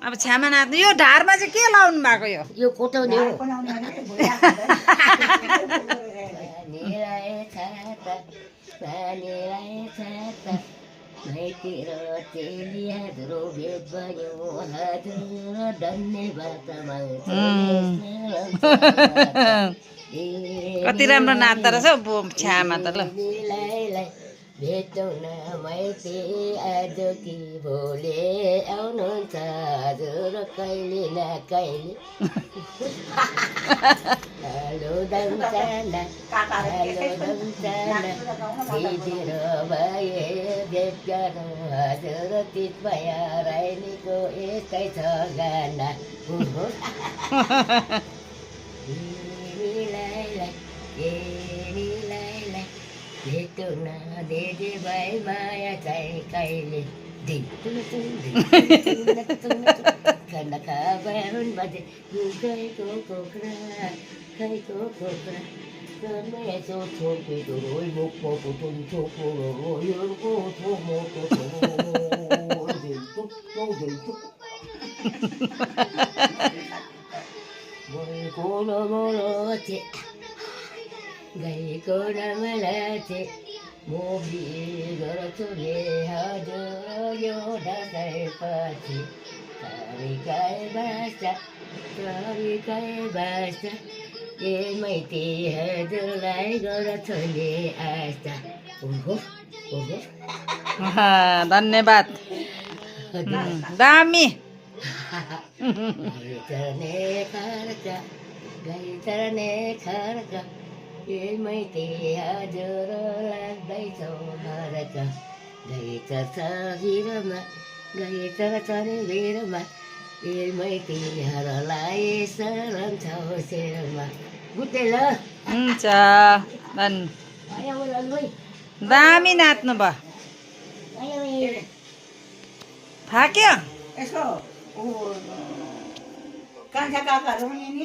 अब छ्यामा नाच्नु यो ढाडमा चाहिँ के लाउनु भएको यो कोटाउने हो भाइतिर चेलियाहरू भेट भयो हजुर धन्यवाद कति राम्रो नाच्दो रहेछ हौ छ्यामा त ल भेटौँ न माइती आज कि भोलि आउनुहुन्छ हजुर कहिले न कहिले हेलो दम्चाना दिदीर भए भेट गरौँ हजुर तितमय राइनीको यस्तै छ गाना भेटौँ न दिदी भाइ माया चाहिँ कहिले खाना खाबाहुन बाजे खैको कोक्रा खैको कोक्रा यसो छोपेको रोइ मुखको पुतुन छोपो रोयको छोमोको गएको नमलो चे गएको नमला चे मोबी गर्छु ले हजुर यो दसैँपछि तरिकै बाँच्छ ए माइती हजुरलाई गर्छु ले आशा धन्यवाद दामी गाई चर्ने खर्च ए माइती हजुर लाग्दैछौ मरक गाई चर्छ भिरमा गाई चर्छ रे भिरमा ए माइतीहरूलाई शरण छौ शिरमा बुझ्दै ल हुन्छ दामी नाच्नु भयो थाक्यो यसो कान्छा काकाहरू पनि नि